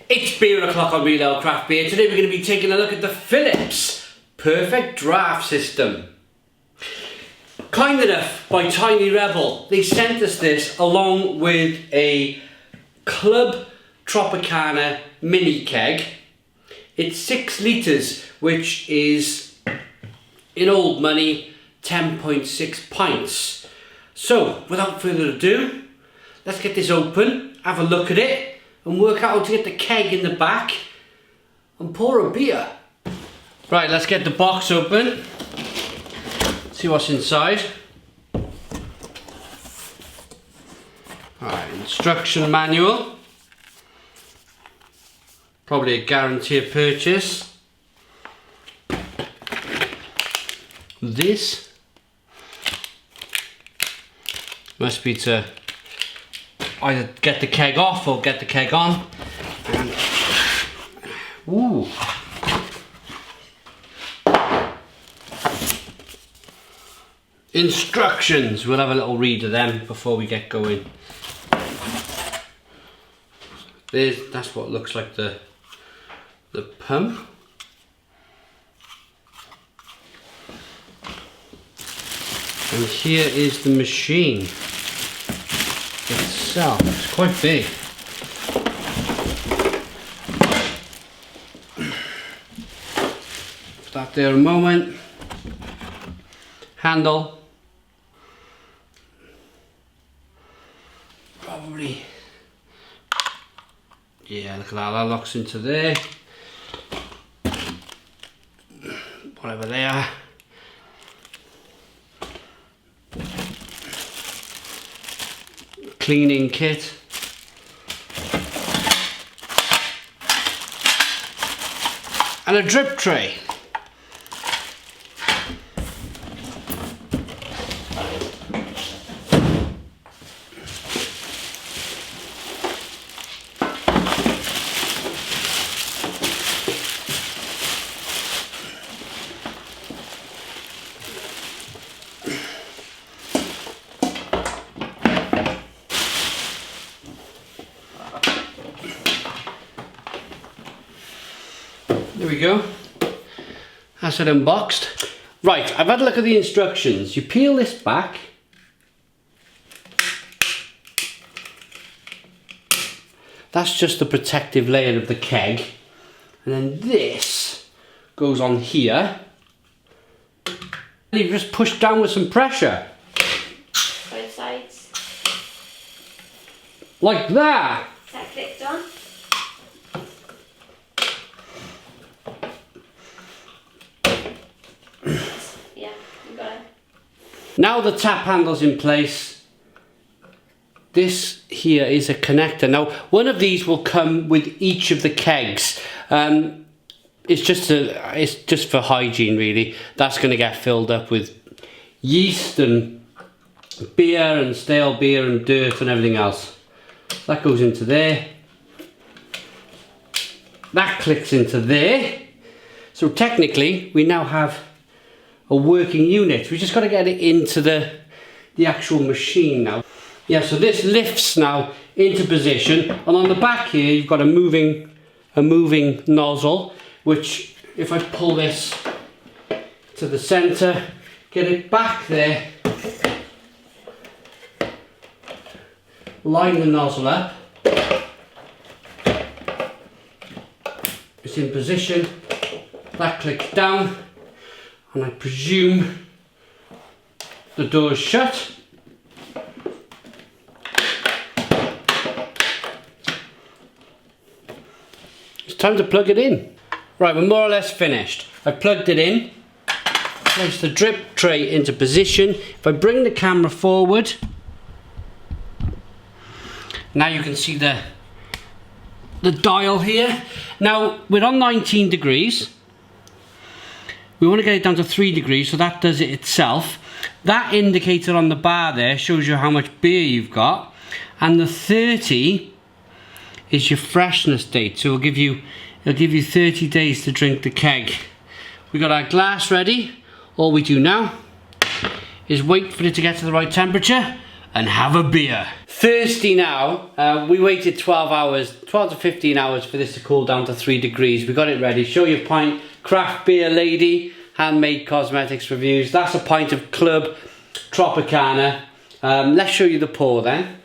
It's beer o'clock on Real Ale Craft Beer. Today we're going to be taking a look at the Philips Perfect Draft System. Kind enough by Tiny Rebel, they sent us this along with a Clwb Tropicana mini keg. It's 6 litres, which is, in old money, 10.6 pints. So, without further ado, let's get this open, have a look at it, and work out how to get the keg in the back and pour a beer. Right, let's get the box open, see what's inside. Alright, instruction manual. Probably a guarantee of purchase. This must be to either get the keg off or get the keg on. And, ooh. Instructions, we'll have a little read of them before we get going. That's what looks like the pump. And here is the machine itself. It's quite big. Put that there a moment. Handle. Probably. Yeah, look at that. That locks into there. Whatever they are. Cleaning kit. And a drip tray. There we go, that's it unboxed. Right, I've had a look at the instructions. You peel this back. That's just the protective layer of the keg. And then this goes on here. And you just push down with some pressure. Both sides. Like that. Is that clicked on? Yeah, you got it. Now the tap handle's in place. This here is a connector. Now one of these will come with each of the kegs. It's just for hygiene really. That's going to get filled up with yeast and beer and stale beer and dirt and everything else. That goes into there. That clicks into there. So technically we now have a working unit. We just got to get it into the actual machine now. Yeah, so this lifts now into position, and on the back here you've got a moving nozzle, which if I pull this to the center, get it back there, line the nozzle up, it's in position, that clicks down, and I presume the door's shut. It's time to plug it in. Right, we're more or less finished. I plugged it in, place the drip tray into position. If I bring the camera forward, now you can see the dial here. Now we're on 19 degrees. We want to get it down to 3 degrees, so that does it itself. That indicator on the bar there shows you how much beer you've got, and the 30 is your freshness date. So it'll give you 30 days to drink the keg. We got our glass ready. All we do now is wait for it to get to the right temperature and have a beer. Thirsty now. We waited 12 to 15 hours for this to cool down to 3 degrees. We got it ready. Show your pint. Craft beer lady, handmade cosmetics reviews. That's a pint of Clwb Tropicana. Let's show you the pour then.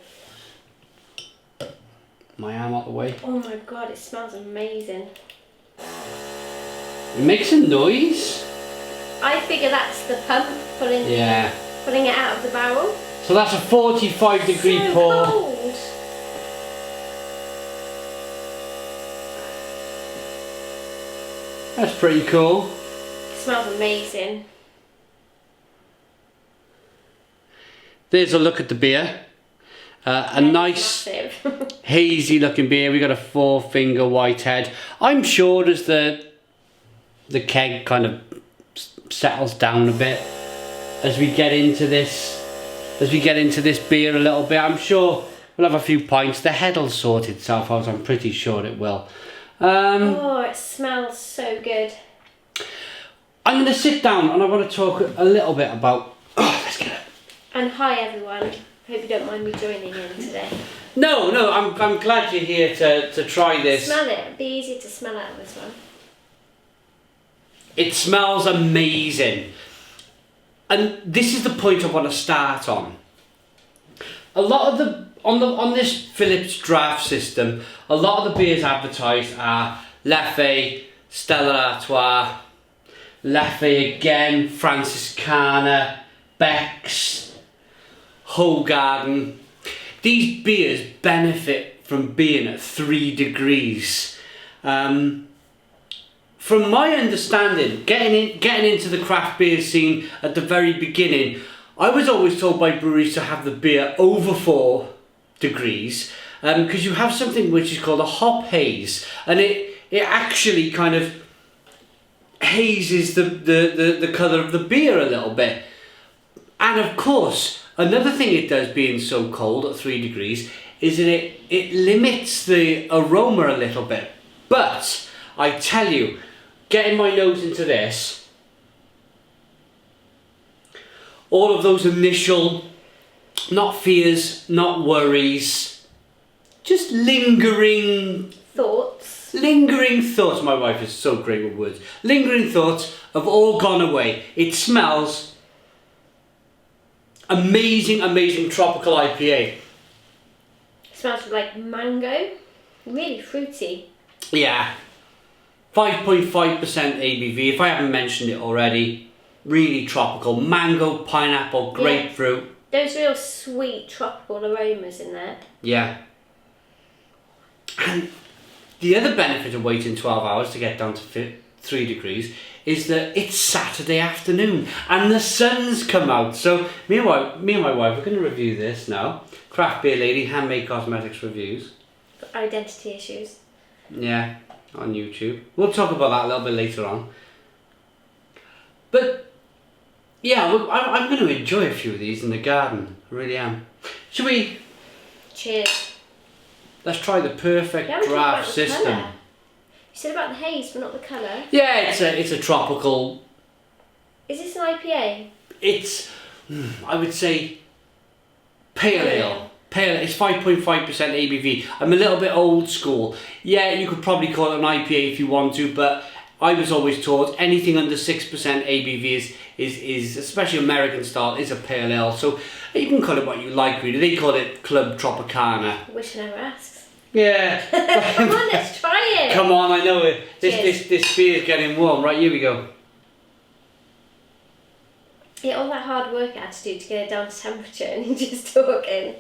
My arm out the way. Oh my god, it smells amazing. It makes a noise. I figure that's the pump pulling it out of the barrel. So that's a 45 degree so pour. Cold. That's pretty cool. It smells amazing. There's a look at the beer. A nice hazy looking beer. We got a 4-finger whitehead. I'm sure as the keg kind of settles down a bit as we get into this beer a little bit, I'm sure we'll have a few pints. The head'll sort itself out, I'm pretty sure it will. Oh, it smells so good. I'm going to sit down and I want to talk a little bit about... Oh, let's get it. And hi everyone. Hope you don't mind me joining in today. No, I'm glad you're here to try this. Smell it. It'd be easy to smell out of this one. It smells amazing. And this is the point I want to start on. A lot of on this Philips draft system, a lot of the beers advertised are Leffe, Stella Artois, Leffe again, Franciscana, Beck's, Hoegaarden. These beers benefit from being at 3 degrees. From my understanding, getting into the craft beer scene at the very beginning, I was always told by breweries to have the beer over 4 degrees because you have something which is called a hop haze, and it actually kind of hazes the colour of the beer a little bit. And of course, another thing it does being so cold at 3 degrees is that it limits the aroma a little bit. But I tell you, getting my nose into this, all of those initial, not fears, not worries, just lingering thoughts. My wife is so great with words. Lingering thoughts have all gone away. It smells amazing tropical IPA. It smells like mango, really fruity. Yeah. 5.5% ABV, if I haven't mentioned it already. Really tropical. Mango, pineapple, grapefruit. Yeah. Those real sweet tropical aromas in there. Yeah. And the other benefit of waiting 12 hours to get down to 3 degrees is that it's Saturday afternoon and the sun's come out. So me and my wife are going to review this now. Craft Beer Lady, handmade cosmetics reviews. Identity issues. Yeah. On YouTube. We'll talk about that a little bit later on. But yeah, I'm going to enjoy a few of these in the garden. I really am. Should we? Cheers. Let's try the perfect draft system. Colour. You said about the haze, but not the colour. Yeah, it's a tropical. Is this an IPA? It's, I would say, pale ale. It's 5.5% ABV. I'm a little bit old school. Yeah, you could probably call it an IPA if you want to, but I was always taught anything under 6% ABV is especially American style, is a pale ale. So you can call it what you like really. They call it Clwb Tropicana. Wish I never asks. Yeah. Come on, let's try it. Come on, I know it. This beer is getting warm. Right, here we go. Yeah, all that hard work I had to do to get it down to temperature and you're just talking.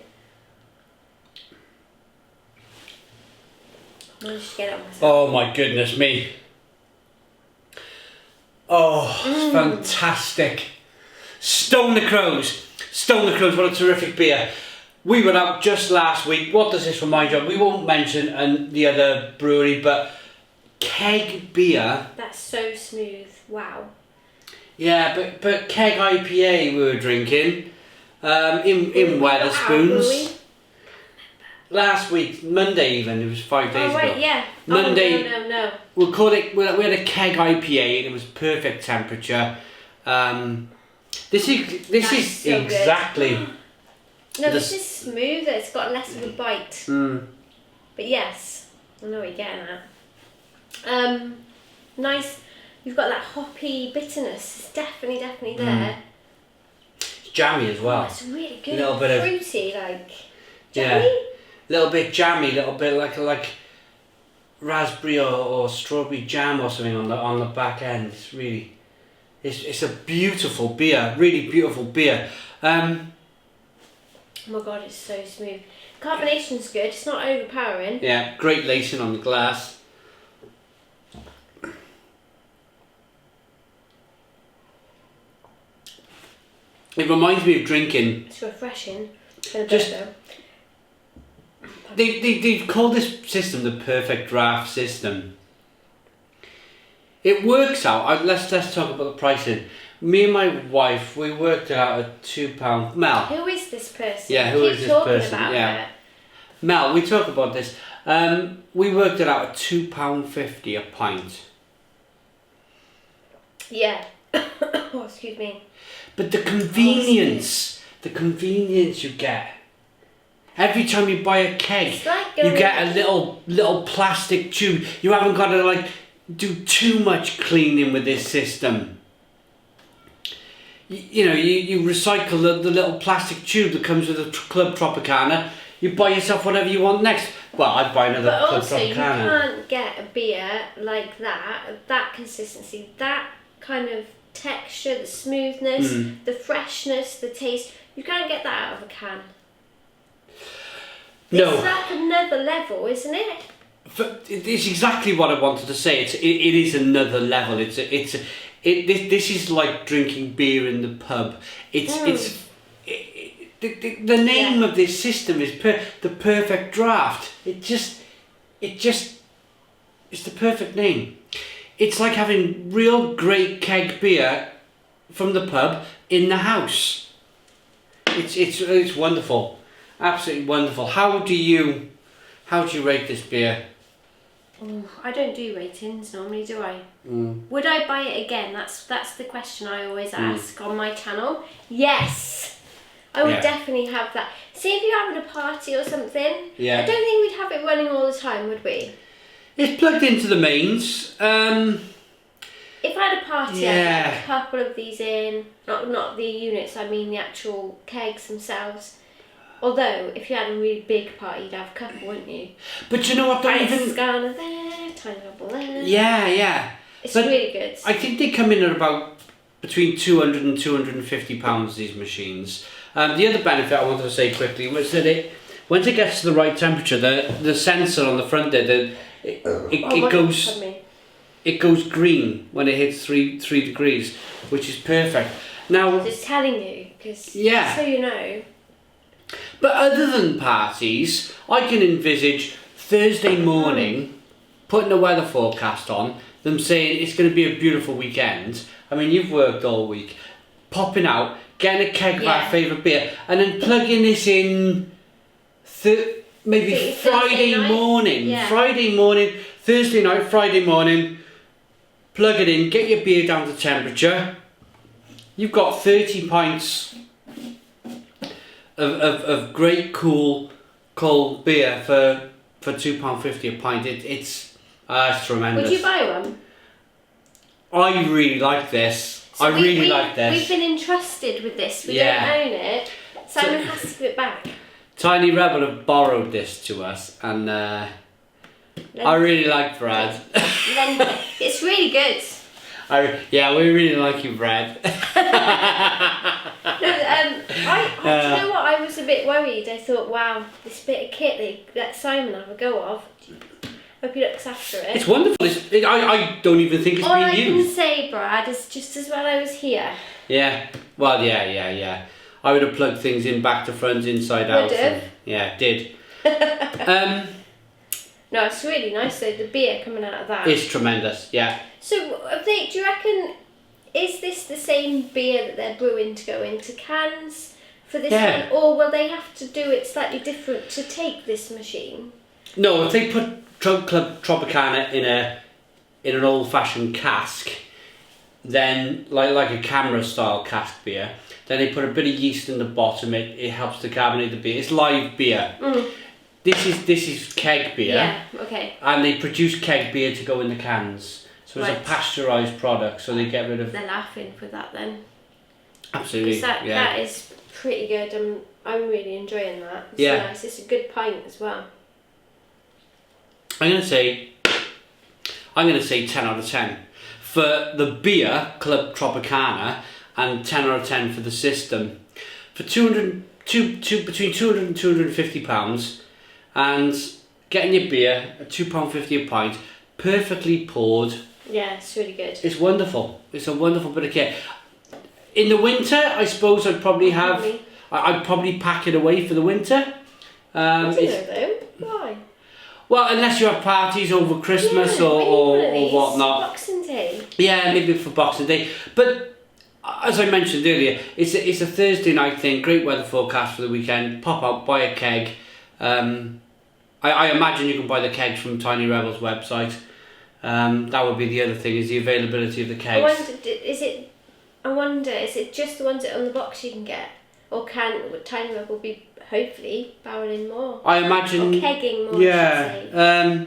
I managed to get it on myself. Oh my goodness me. Oh, it's fantastic. Stone the Crows. Stone the Crows, what a terrific beer. We were out just last week. What does this remind you of? We won't mention the other brewery, but keg beer. That's so smooth. Wow. Yeah, but keg IPA we were drinking in Wetherspoons. Last week, Monday even, it was 5 days ago. Oh right, yeah. Monday. Oh, no. We had a keg IPA and it was perfect temperature. This is so exactly No, this is smoother. It's got less of a bite. But yes, I know what you're getting at. Nice. You've got that hoppy bitterness. It's definitely there. It's jammy as well. Oh, it's really good. A little bit of fruity, like jammy. Yeah, little bit jammy, little bit like raspberry or strawberry jam or something on the back end. It's really, it's a beautiful beer. Really beautiful beer. Oh my god, it's so smooth. Carbonation's good. It's not overpowering. Yeah, great lacing on the glass. It reminds me of drinking. It's refreshing. They've called this system the perfect draft system. It works out. Let's talk about the pricing. Me and my wife, we worked it out at £2. Mel. Who is this person? Yeah, who is this person? Yeah. Mel, we talk about this. We worked it out at £2.50 a pint. Yeah. Oh, excuse me. But the convenience you get. Every time you buy a keg, you get a little plastic tube. You haven't got to do too much cleaning with this system. You recycle the little plastic tube that comes with a Clwb Tropicana. You buy yourself whatever you want next. Well, I'd buy another Clwb Tropicana. But also, you can't get a beer like that consistency, that kind of texture, the smoothness, the freshness, the taste. You can't get that out of a can. No. It's like another level, isn't it? It's exactly what I wanted to say. It is another level. This is like drinking beer in the pub. The name of this system is the perfect draft. It's the perfect name. It's like having real great keg beer from the pub in the house. It's wonderful, absolutely wonderful. How do you rate this beer? Oh, I don't do ratings normally, do I? Would I buy it again? That's the question I always ask on my channel. Yes, I would definitely have that. See, if you're having a party or something, I don't think we'd have it running all the time, would we? It's plugged into the mains. If I had a party, I'd put a couple of these in. Not the units, I mean the actual kegs themselves. Although, if you had a really big party, you'd have a couple, wouldn't you? But you know what? Tiny Scanner there, tiny bubble there. Yeah. It's really good. I think they come in at about between £200 and £250, these machines. The other benefit I wanted to say quickly was that once it gets to the right temperature, the sensor on the front there, it goes green when it hits 3 degrees, which is perfect. Now, just telling you, because so you know. But other than parties, I can envisage Thursday morning putting a weather forecast on, them saying it's going to be a beautiful weekend. I mean, you've worked all week, popping out, getting a keg of our favourite beer, and then plugging this in maybe Friday morning. Yeah. Friday morning, Thursday night, Friday morning, plug it in, get your beer down to temperature. You've got 30 pints of great cold beer for £2.50 a pint. It's tremendous. Would you buy one? I really like this. So We've been entrusted with this. We don't own it. Simon has to give it back. Tiny Rebel have borrowed this to us, and I really like Brad. It's really good. We really like you, Brad. Do you know what? I was a bit worried. I thought, wow, this bit of kit they let Simon have a go of. Hope he looks after it. It's wonderful. I don't even think it's all been I used. can say, Brad, is just as well I was here. Yeah. Well, yeah. I would have plugged things in back to front, inside out. Did. No, it's really nice though, the beer coming out of that. It's tremendous, yeah. So, do you reckon, is this the same beer that they're brewing to go into cans for this one? Or will they have to do it slightly different to take this machine? No, if they put Clwb Tropicana in an old-fashioned cask, then, like a camera-style cask beer, then they put a bit of yeast in the bottom. It helps to carbonate the beer. It's live beer. This is keg beer. Yeah, okay. And they produce keg beer to go in the cans. So it's a pasteurised product, so they get rid of... They're laughing for that then. Absolutely, that is pretty good. I'm really enjoying that. It's nice. It's a good pint as well. I'm going to say 10 out of 10. For the beer, Clwb Tropicana, and 10 out of 10 for the system. For between 200 and 250 pounds, and getting your beer at £2.50 a pint, perfectly poured. Yeah, it's really good. It's wonderful. It's a wonderful bit of kit. In the winter, I suppose I'd probably have... I'd probably pack it away for the winter. I don't know though. Why? Well, unless you have parties over Christmas or whatnot. Boxing Day. Yeah, maybe for Boxing Day. But as I mentioned earlier, it's a Thursday night thing. Great weather forecast for the weekend. Pop out, buy a keg. I imagine you can buy the kegs from Tiny Rebel's website. That would be the other thing, is the availability of the kegs. I wonder, is it just the ones that are on the box you can get? Or would Tiny Rebel be hopefully barreling more? I imagine... Or kegging more, yeah.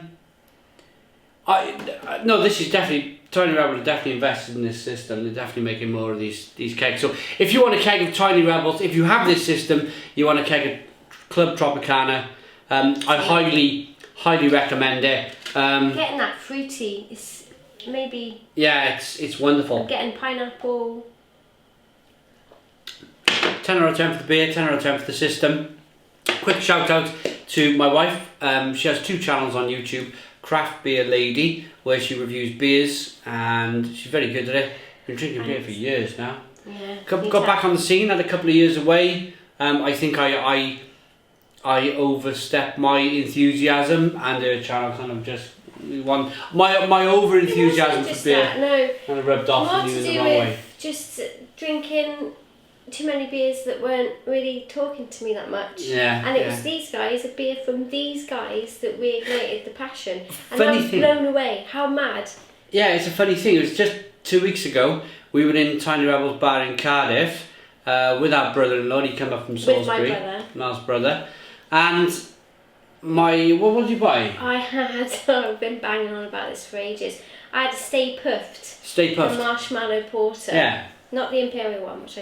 No, this is definitely... Tiny Rebel have definitely invested in this system. They're definitely making more of these kegs. So if you want a keg of Tiny Rebels, if you have this system, you want a keg of Clwb Tropicana, I highly recommend it. Getting that fruity is maybe... Yeah, it's wonderful. I'm getting pineapple. 10 out of 10 for the beer, 10 out of 10 for the system. Quick shout out to my wife. She has 2 channels on YouTube. Craft Beer Lady, where she reviews beers, and she's very good at it. Been drinking beer for years now. Yeah. Got back on the scene, had a couple of years away. I think I overstepped my enthusiasm, and her channel kind of just my over enthusiasm for beer kind of rubbed off on you in the wrong way. Just drinking too many beers that weren't really talking to me that much. Yeah. And it was these guys, a beer from these guys, that reignited the passion. And I was blown away. How mad. Yeah, it's a funny thing. It was just 2 weeks ago. We were in Tiny Rebel's bar in Cardiff with our brother-in-law. He came up from Salisbury. With my brother. Nice brother. And what did you buy? I've been banging on about this for ages. I had a Stay Puft. Stay Puft. A marshmallow porter. Yeah. Not the Imperial one, which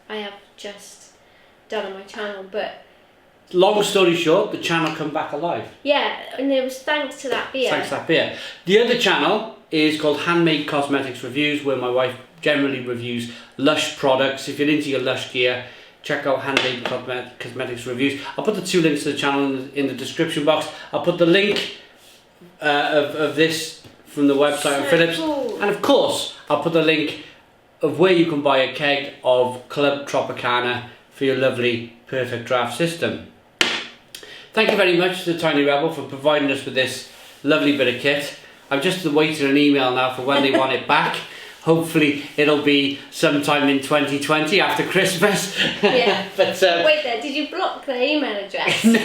I have just done on my channel, but... Long story short, the channel come back alive. Yeah, and it was thanks to that beer. Thanks to that beer. The other channel is called Handmade Cosmetics Reviews, where my wife generally reviews Lush products. If you're into your Lush gear, check out Handmade Cosmetics Reviews. I'll put the 2 links to the channel in the description box. I'll put the link of this from the website on Philips. Cool. And of course, I'll put the link of where you can buy a keg of Clwb Tropicana for your lovely perfect draft system. Thank you very much to Tiny Rebel for providing us with this lovely bit of kit. I'm just waiting an email now for when they want it back. Hopefully it'll be sometime in 2020 after Christmas. Yeah. But wait there, did you block their email address? No.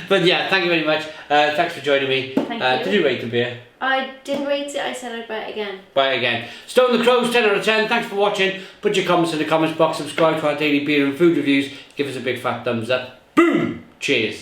But yeah, thank you very much. Thanks for joining me. Thank you. Did you rate the beer? I didn't rate it, I said I'd buy it again. Buy it again. Stone the Crows, 10 out of 10. Thanks for watching. Put your comments in the comments box. Subscribe to our daily beer and food reviews. Give us a big fat thumbs up. Boom! Cheers.